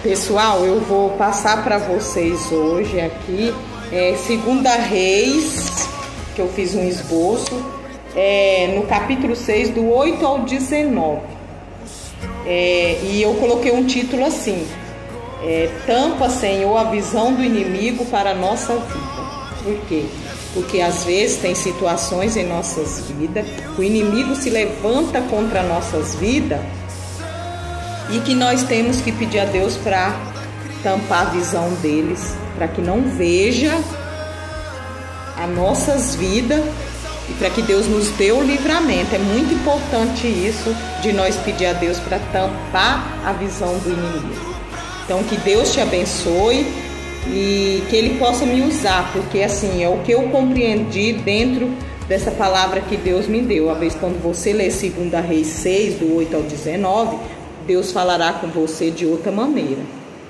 Pessoal, eu vou passar para vocês hoje aqui, 2 Reis, que eu fiz um esboço, no capítulo 6, do 8 ao 19. E eu coloquei um título assim, Tampa, Senhor, a visão do inimigo para a nossa vida. Por quê? Porque às vezes tem situações em nossas vidas, o inimigo se levanta contra nossas vidas, e que nós temos que pedir a Deus para tampar a visão deles, para que não veja as nossas vidas e para que Deus nos dê o livramento. É muito importante isso, de nós pedir a Deus para tampar a visão do inimigo. Então que Deus te abençoe e que Ele possa me usar, porque assim, é o que eu compreendi dentro dessa palavra que Deus me deu. Às vezes quando você lê 2 Reis 6, do 8 ao 19, Deus falará com você de outra maneira,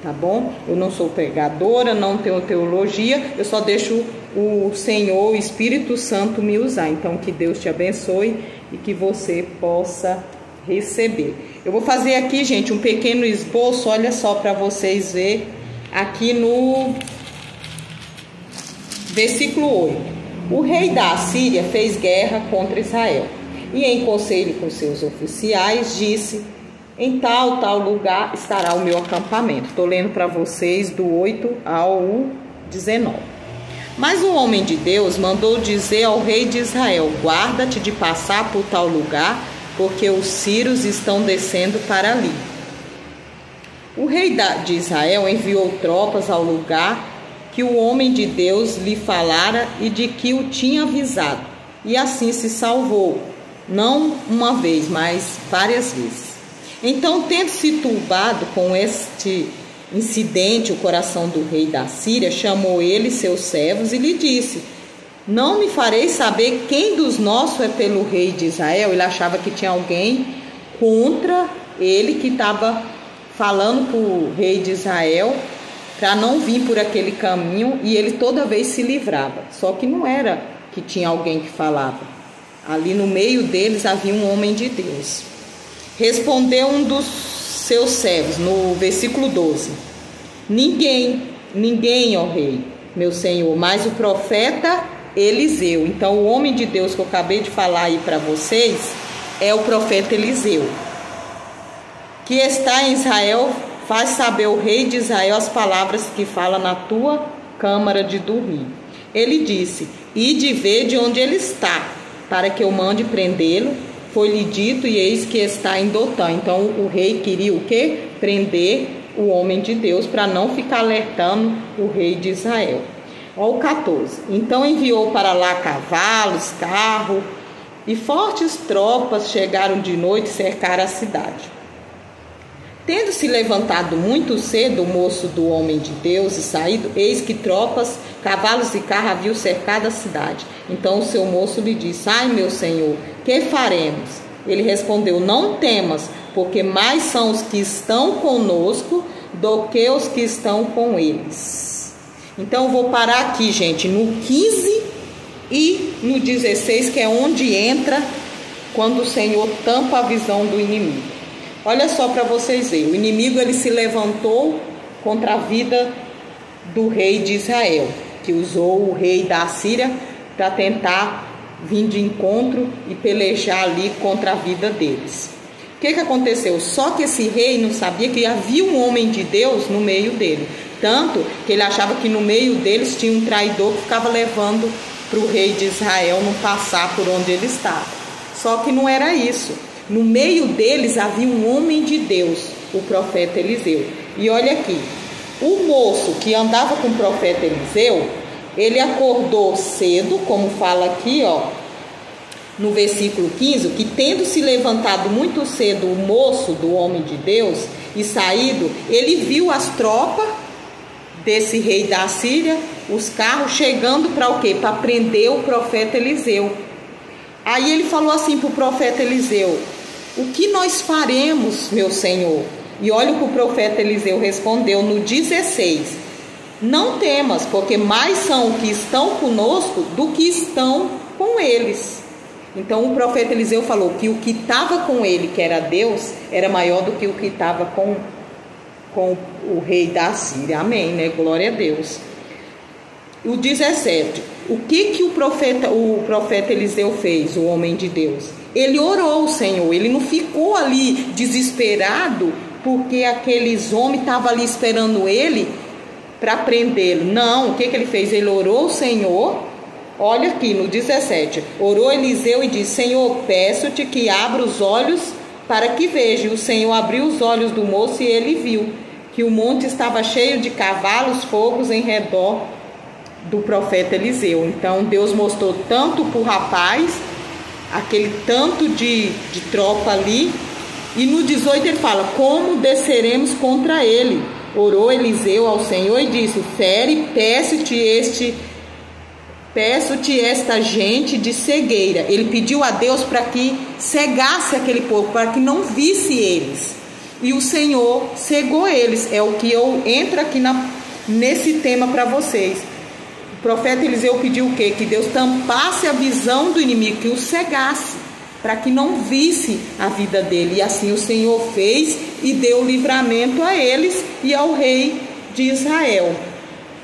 tá bom? Eu não sou pregadora, não tenho teologia, eu só deixo o Senhor, o Espírito Santo me usar. Então que Deus te abençoe e que você possa receber. Eu vou fazer aqui, gente, um pequeno esboço, olha só, para vocês verem aqui no versículo 8. O rei da Assíria fez guerra contra Israel e, em conselho com seus oficiais, disse: em tal lugar estará o meu acampamento. Estou lendo para vocês do 8 ao 19. Mas o homem de Deus mandou dizer ao rei de Israel: guarda-te de passar por tal lugar, porque os sírios estão descendo para ali. O rei de Israel enviou tropas ao lugar que o homem de Deus lhe falara e de que o tinha avisado, e assim se salvou, não uma vez, mas várias vezes. Então, tendo-se turbado com este incidente o coração do rei da Síria, chamou ele seus servos e lhe disse: não me fareis saber quem dos nossos é pelo rei de Israel? Ele achava que tinha alguém contra ele que estava falando para o rei de Israel para não vir por aquele caminho, e ele toda vez se livrava. Só que não era que tinha alguém que falava. Ali no meio deles havia um homem de Deus. Respondeu um dos seus servos, no versículo 12: ninguém, ó rei, meu senhor, mas o profeta Eliseu. Então o homem de Deus que eu acabei de falar aí para vocês é o profeta Eliseu, que está em Israel. Faz saber o rei de Israel as palavras que fala na tua câmara de dormir. Ele disse: ide ver de onde ele está, para que eu mande prendê-lo. Foi-lhe dito, e eis que está em Dotã. Então o rei queria o quê? Prender o homem de Deus, para não ficar alertando o rei de Israel. Olha o 14. Então enviou para lá cavalos, carros, e fortes tropas chegaram de noite e cercaram a cidade. Tendo se levantado muito cedo o moço do homem de Deus e saído, eis que tropas, cavalos e carros haviam cercado a cidade. Então o seu moço lhe disse: ai, meu senhor, que faremos? Ele respondeu: não temas, porque mais são os que estão conosco do que os que estão com eles. Então eu vou parar aqui, gente, no 15 e no 16, que é onde entra quando o Senhor tampa a visão do inimigo. Olha só para vocês verem, o inimigo ele se levantou contra a vida do rei de Israel, que usou o rei da Síria para tentar vir de encontro e pelejar ali contra a vida deles. O que aconteceu? Só que esse rei não sabia que havia um homem de Deus no meio dele, tanto que ele achava que no meio deles tinha um traidor que ficava levando para o rei de Israel não passar por onde ele estava. Só que não era isso. No meio deles havia um homem de Deus, o profeta Eliseu. E olha aqui, o moço que andava com o profeta Eliseu, ele acordou cedo, como fala aqui, ó, no versículo 15, que tendo se levantado muito cedo o moço do homem de Deus e saído, ele viu as tropas desse rei da Síria, os carros chegando para o quê? Para prender o profeta Eliseu. Aí ele falou assim para o profeta Eliseu: o que nós faremos, meu senhor? E olha o que o profeta Eliseu respondeu no 16: não temas, porque mais são os que estão conosco do que estão com eles. Então o profeta Eliseu falou que o que estava com ele, que era Deus, era maior do que o que estava com o rei da Síria. Amém, né? Glória a Deus. O 17. O que o profeta Eliseu fez, o homem de Deus? Ele orou ao Senhor. Ele não ficou ali desesperado porque aqueles homens estavam ali esperando ele para prendê-lo. Não, o que ele fez? Ele orou ao Senhor. Olha aqui no 17. Orou Eliseu e disse: Senhor, peço-te que abra os olhos para que veja. E o Senhor abriu os olhos do moço e ele viu que o monte estava cheio de cavalos, fogos em redor do profeta Eliseu. Então Deus mostrou tanto para o rapaz, aquele tanto de tropa ali. E no 18 ele fala: como desceremos contra ele? Orou Eliseu ao Senhor e disse: fere, peço-te esta gente de cegueira. Ele pediu a Deus para que cegasse aquele povo, para que não visse eles. E o Senhor cegou eles. É o que eu entro aqui nesse tema para vocês. O profeta Eliseu pediu o quê? Que Deus tampasse a visão do inimigo, que o cegasse, para que não visse a vida dele. E assim o Senhor fez e deu livramento a eles e ao rei de Israel.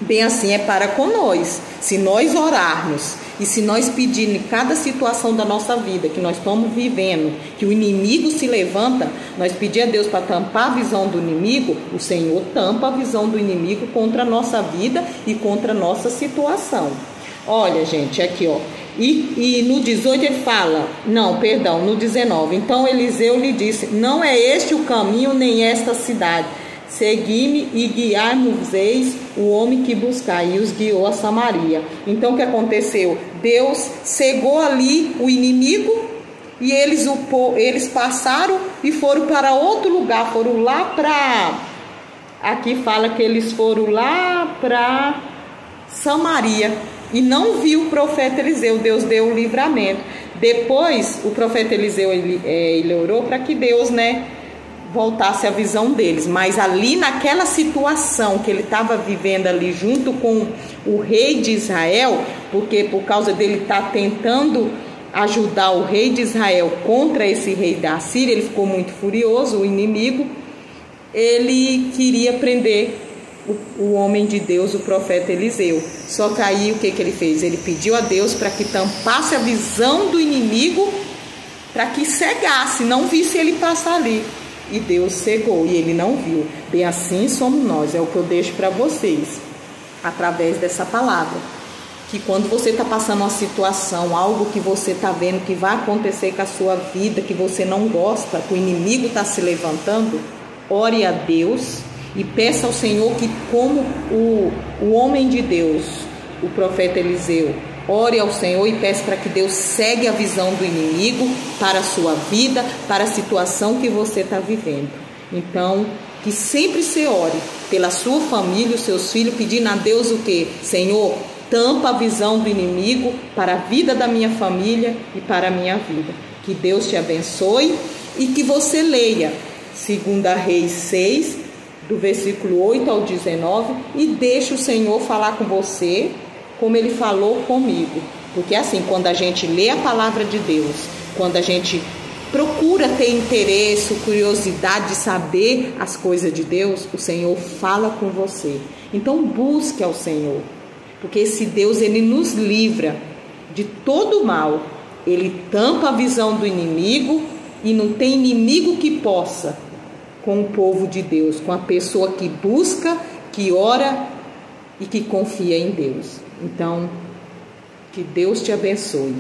Bem assim é para conosco. Se nós orarmos e se nós pedirmos em cada situação da nossa vida que nós estamos vivendo, que o inimigo se levanta, nós pedir a Deus para tampar a visão do inimigo, o Senhor tampa a visão do inimigo contra a nossa vida e contra a nossa situação. Olha, gente, aqui, ó. E no 18 ele fala, no 19. Então Eliseu lhe disse: não é este o caminho, nem esta cidade. Segui-me e guiai-vos-eis o homem que buscai. E os guiou a Samaria. Então o que aconteceu? Deus cegou ali o inimigo e eles passaram e foram para outro lugar. Foram lá para... Aqui fala que eles foram lá para Samaria. E não viu o profeta Eliseu. Deus deu o livramento. Depois o profeta Eliseu ele orou para que Deus, voltasse a visão deles. Mas ali naquela situação que ele estava vivendo ali junto com o rei de Israel, porque por causa dele estar tentando ajudar o rei de Israel contra esse rei da Síria, ele ficou muito furioso, o inimigo. Ele queria prender o homem de Deus, o profeta Eliseu. Só que aí o que ele fez? Ele pediu a Deus para que tampasse a visão do inimigo, para que cegasse, não visse ele passar ali. E Deus cegou e ele não viu. Bem assim somos nós. É o que eu deixo para vocês através dessa palavra. Que quando você está passando uma situação, algo que você está vendo que vai acontecer com a sua vida, que você não gosta, que o inimigo está se levantando, ore a Deus e peça ao Senhor que, como o homem de Deus, o profeta Eliseu, ore ao Senhor e peça para que Deus cegue a visão do inimigo para a sua vida, para a situação que você está vivendo. Então, que sempre se ore pela sua família, os seus filhos, pedindo a Deus o quê? Senhor, tampa a visão do inimigo para a vida da minha família e para a minha vida. Que Deus te abençoe e que você leia 2 Reis 6, do versículo 8 ao 19, e deixe o Senhor falar com você como ele falou comigo. Porque assim, quando a gente lê a palavra de Deus, quando a gente procura ter interesse, curiosidade de saber as coisas de Deus, o Senhor fala com você. Então busque ao Senhor, porque esse Deus, ele nos livra de todo mal. Ele tampa a visão do inimigo e não tem inimigo que possa com o povo de Deus, com a pessoa que busca, que ora e que confia em Deus. Então, que Deus te abençoe.